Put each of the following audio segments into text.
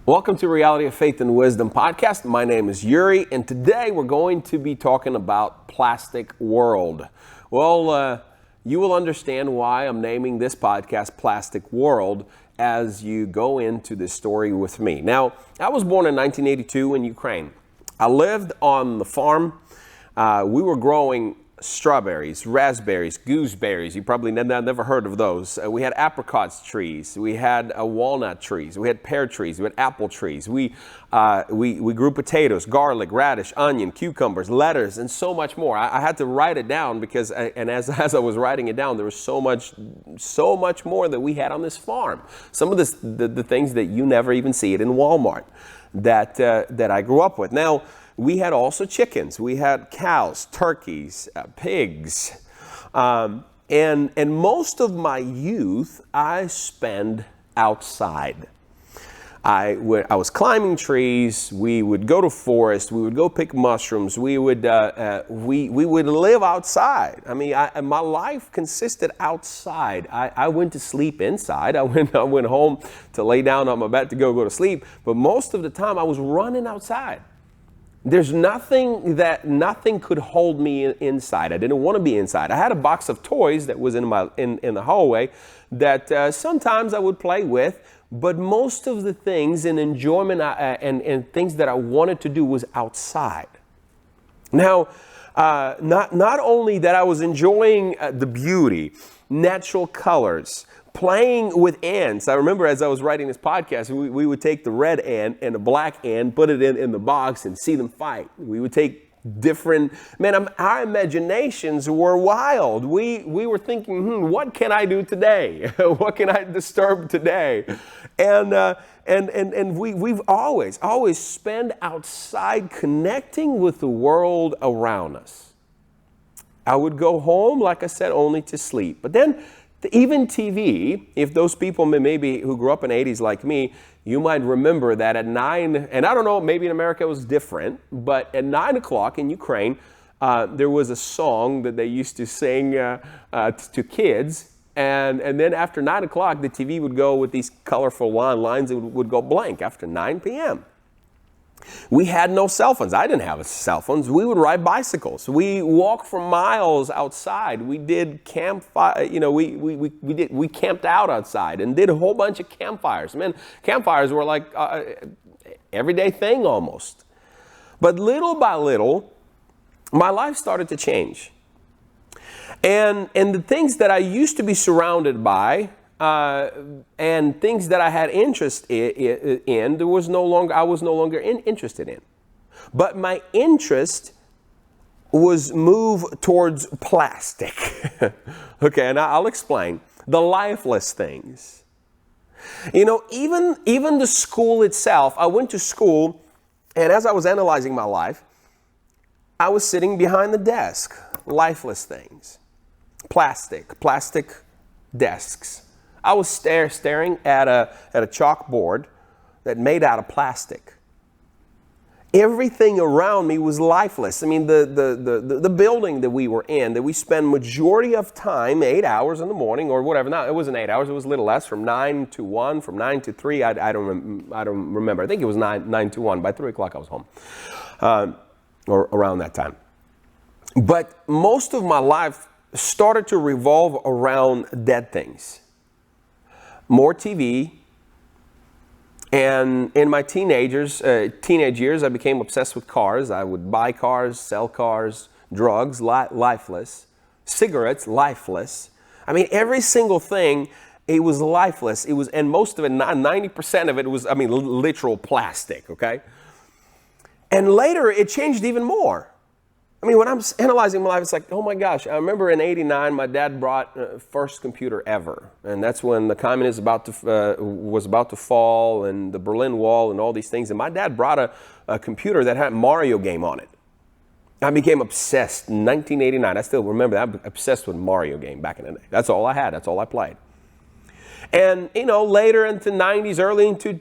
Welcome to Reality of Faith and Wisdom podcast. My name is Yuri, and today we're going to be talking about plastic world. Well, you will understand why I'm naming this podcast Plastic World as you go into this story with me. Now, I was born in 1982 in Ukraine. I lived on the farm. We were growing strawberries, raspberries, gooseberries. You probably never heard of those. We had apricot trees. We had walnut trees. We had pear trees. We had apple trees. We grew potatoes, garlic, radish, onion, cucumbers, lettuce, and so much more. I had to write it down because, as I was writing it down, there was so much more that we had on this farm. Some of the things that you never even see it in Walmart that I grew up with. Now, we had also chickens. We had cows, turkeys, pigs. And most of my youth, I spent outside. I was climbing trees. We would go to forest. We would go pick mushrooms. We would live outside. I mean, my life consisted outside. I went to sleep inside. I went home to lay down on my bed to go to sleep. But most of the time, I was running outside. There's nothing could hold me inside. I didn't want to be inside. I had a box of toys that was in the hallway that sometimes I would play with, but most of the things and enjoyment and things that I wanted to do was outside. Now, not only that I was enjoying the beauty, natural colors, playing with ants. I remember as I was writing this podcast, we would take the red ant and the black ant, put it in the box and see them fight. We would take our imaginations were wild. We were thinking, what can I do today? What can I disturb today? And we've always spent outside connecting with the world around us. I would go home, like I said, only to sleep. But then even TV, if those people maybe who grew up in the 80s like me, you might remember that at 9, and I don't know, maybe in America it was different, but at 9 o'clock in Ukraine, there was a song that they used to sing to kids, and then after 9 o'clock, the TV would go with these colorful lines that would go blank after 9 p.m. We had no cell phones. I didn't have cell phones. We would ride bicycles. We walked for miles outside. We did campfire. We camped out outside and did a whole bunch of campfires. Man, campfires were like everyday thing almost. But little by little, my life started to change, and the things that I used to be surrounded by. And things that I had interest in, I was no longer interested in. But my interest was moved towards plastic. Okay, and I'll explain. The lifeless things. Even the school itself, I went to school, and as I was analyzing my life, I was sitting behind the desk. Lifeless things. Plastic desks. I was staring at a chalkboard that made out of plastic. Everything around me was lifeless. I mean, the building that we were in, that we spent majority of time, 8 hours in the morning or whatever. No, it wasn't 8 hours. It was a little less, from 9 to 1, from 9 to 3. I don't remember. I think it was 9 to 1. By 3 o'clock, I was home, or around that time. But most of my life started to revolve around dead things. More TV, and in my teenage years, I became obsessed with cars. I would buy cars, sell cars, drugs, lifeless, cigarettes, lifeless. I mean, every single thing, it was lifeless. It was, and most of it, 90% of it was, literal plastic, okay? And later, it changed even more. I mean, when I'm analyzing my life, it's like, oh my gosh, I remember in '89, my dad brought first computer ever. And that's when the communism was about to fall, and the Berlin Wall and all these things. And my dad brought a computer that had a Mario game on it. I became obsessed in 1989. I still remember that. I was obsessed with Mario game back in the day. That's all I had. That's all I played. And, later into 90s, early into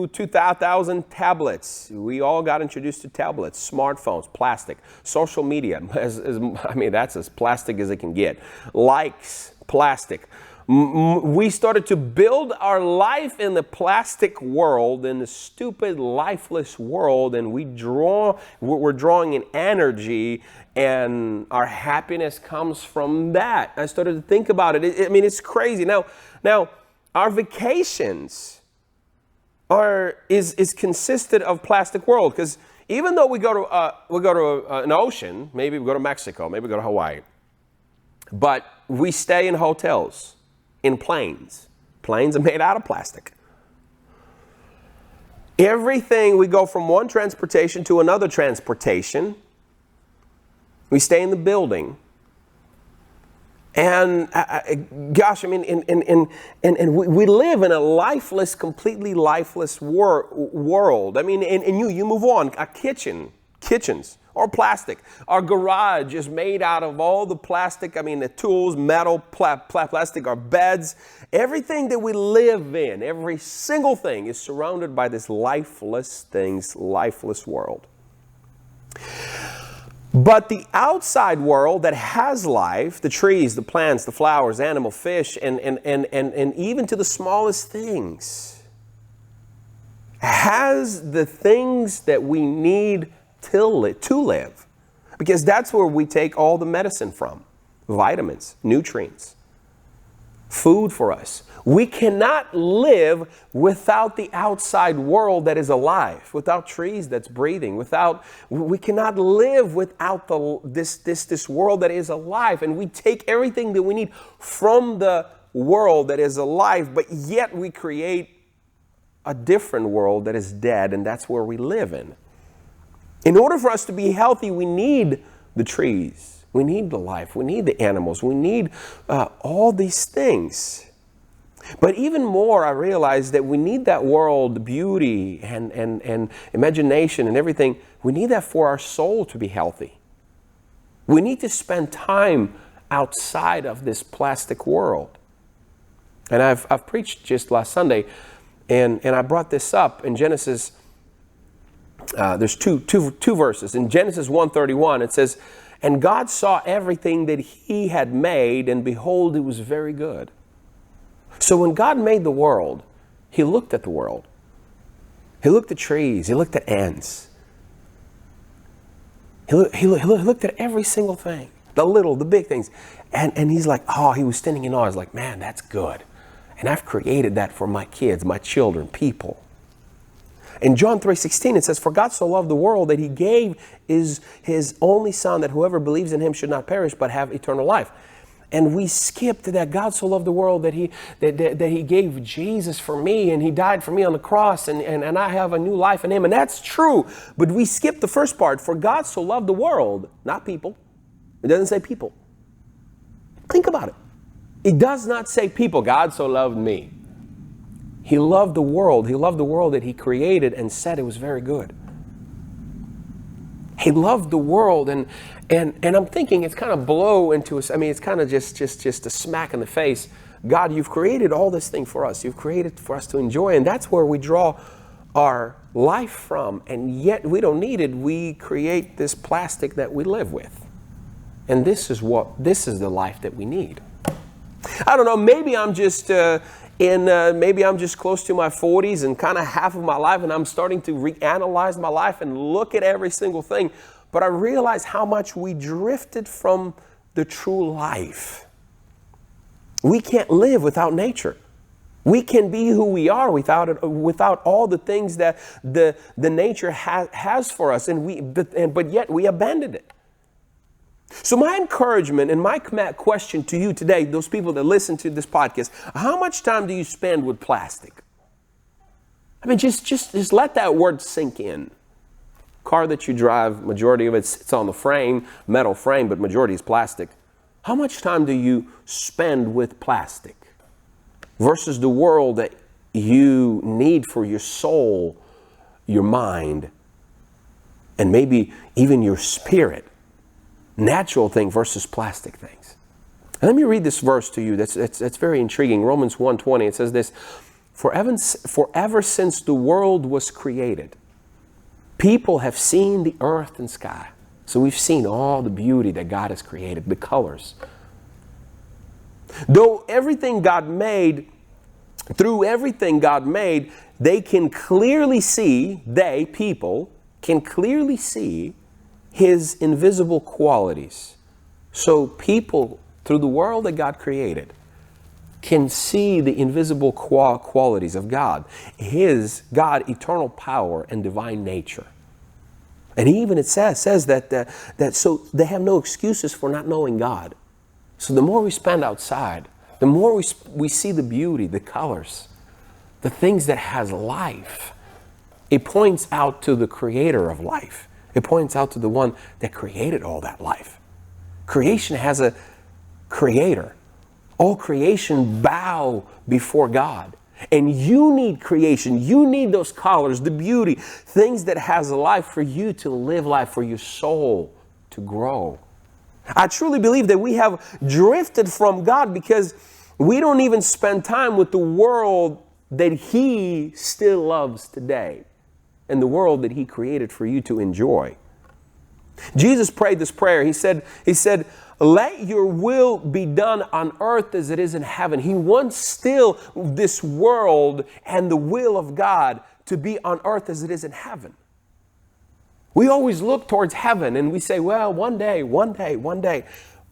2000, tablets. We all got introduced to tablets, smartphones, plastic, social media. That's as plastic as it can get. Likes, plastic. We started to build our life in the plastic world, in the stupid, lifeless world, and we're drawing in energy, and our happiness comes from that. I started to think about it. It's crazy. Now, our vacations is consisted of plastic world, because even though we go to an ocean, maybe we go to Mexico, maybe we go to Hawaii, but we stay in hotels, in planes. Planes are made out of plastic. Everything, we go from one transportation to another transportation. We stay in the building. And we live in a lifeless, completely lifeless world. And you move on. Our kitchens are plastic. Our garage is made out of all the plastic. The tools, metal, plastic, our beds, everything that we live in, every single thing is surrounded by this lifeless things, lifeless world. But the outside world that has life, the trees, the plants, the flowers, animal, fish, and even to the smallest things, has the things that we need to live. Because that's where we take all the medicine from. Vitamins, nutrients, food for us. We cannot live without the outside world that is alive, without trees that's breathing, we cannot live without this world that is alive. And we take everything that we need from the world that is alive, but yet we create a different world that is dead, and that's where we live in. In order for us to be healthy, we need the trees, we need the life, we need the animals, we need all these things. But even more, I realized that we need that world, beauty and imagination and everything. We need that for our soul to be healthy. We need to spend time outside of this plastic world. And I've preached just last Sunday, and I brought this up in Genesis. There's two verses. In Genesis 1:31, it says, "And God saw everything that he had made, and behold, it was very good." So when God made the world, he looked at the world. He looked at trees. He looked at ants. He looked at every single thing, the little, the big things. And he's like, he was standing in awe. He's like, man, that's good. And I've created that for my kids, my children, people. In John 3:16, it says, "For God so loved the world that he gave his only son, that whoever believes in him should not perish, but have eternal life." And we skipped that God so loved the world that he gave Jesus for me, and he died for me on the cross, and I have a new life in him. And that's true. But we skipped the first part. For God so loved the world, not people. It doesn't say people. Think about it. It does not say people. God so loved me. He loved the world. He loved the world that he created and said it was very good. He loved the world, and I'm thinking it's kind of blow into us. It's kind of just a smack in the face. God, you've created all this thing for us. You've created for us to enjoy, and that's where we draw our life from. And yet we don't need it. We create this plastic that we live with, and this is the life that we need. I don't know. Maybe I'm just maybe I'm just close to my 40s and kind of half of my life, and I'm starting to reanalyze my life and look at every single thing. But I realize how much we drifted from the true life. We can't live without nature. We can be who we are without all the things that the nature has for us, but yet we abandoned it. So my encouragement and my question to you today, those people that listen to this podcast, how much time do you spend with plastic? Just let that word sink in. Car that you drive, majority of it's on the frame, metal frame, but majority is plastic. How much time do you spend with plastic versus the world that you need for your soul, your mind, and maybe even your spirit? Natural thing versus plastic things. And let me read this verse to you. That's very intriguing. Romans 1:20. It says this: forever since the world was created, people have seen the earth and sky. So we've seen all the beauty that God has created, the colors. Though everything God made, through everything God made, they can clearly see, people, can clearly see His invisible qualities. So people, through the world that God created, can see the invisible qualities of God. His, God, eternal power and divine nature. And even it says that so they have no excuses for not knowing God. So the more we spend outside, the more we see the beauty, the colors, the things that has life. It points out to the creator of life. It points out to the one that created all that life. Creation has a creator. All creation bow before God. And you need creation. You need those colors, the beauty, things that has life for you to live life, for your soul to grow. I truly believe that we have drifted from God because we don't even spend time with the world that He still loves today and the world that He created for you to enjoy. Jesus prayed this prayer. He said, let your will be done on earth as it is in heaven. He wants still this world and the will of God to be on earth as it is in heaven. We always look towards heaven and we say, well, one day.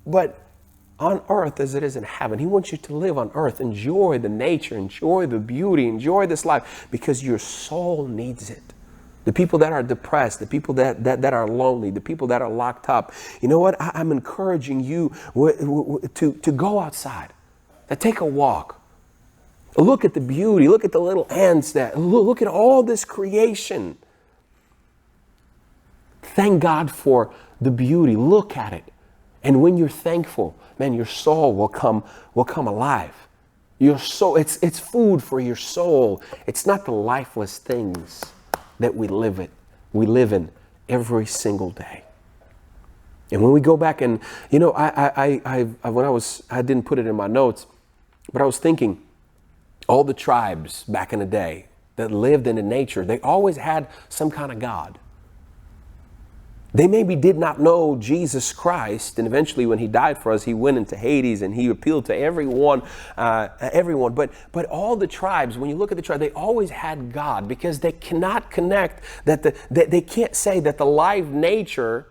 But on earth as it is in heaven. He wants you to live on earth. Enjoy the nature, enjoy the beauty, enjoy this life because your soul needs it. The people that are depressed, the people that are lonely, the people that are locked up. You know what? I'm encouraging you to go outside, to take a walk. Look at the beauty. Look at the little ants. Look at all this creation. Thank God for the beauty. Look at it. And when you're thankful, man, your soul will come alive. Your soul, it's food for your soul. It's not the lifeless things that we live in every single day. And when we go back and, you know, I didn't put it in my notes, but I was thinking all the tribes back in the day that lived in the nature, they always had some kind of God. They maybe did not know Jesus Christ, and eventually when He died for us, He went into Hades and He appealed to everyone. But all the tribes, when you look at the tribe, they always had God because they cannot connect they can't say that the live nature,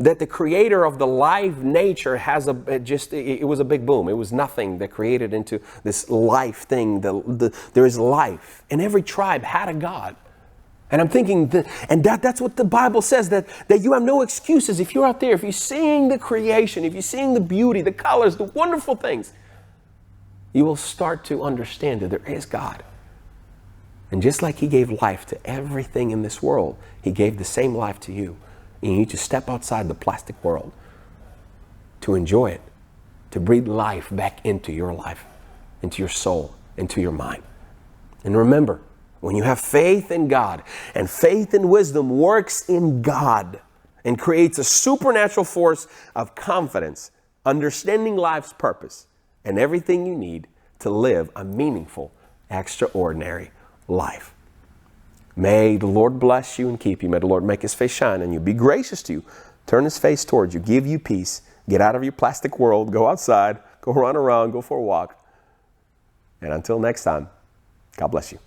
that the creator of the live nature has it was a big boom. It was nothing that created into this life thing. There is life, and every tribe had a God. And I'm thinking, that's what the Bible says, that you have no excuses. If you're out there, if you're seeing the creation, if you're seeing the beauty, the colors, the wonderful things, you will start to understand that there is God. And just like He gave life to everything in this world, He gave the same life to you. And you need to step outside the plastic world to enjoy it, to breathe life back into your life, into your soul, into your mind. And remember, when you have faith in God, and faith and wisdom works in God and creates a supernatural force of confidence, understanding life's purpose, and everything you need to live a meaningful, extraordinary life. May the Lord bless you and keep you. May the Lord make His face shine on you, be gracious to you, turn His face towards you, give you peace, get out of your plastic world, go outside, go run around, go for a walk. And until next time, God bless you.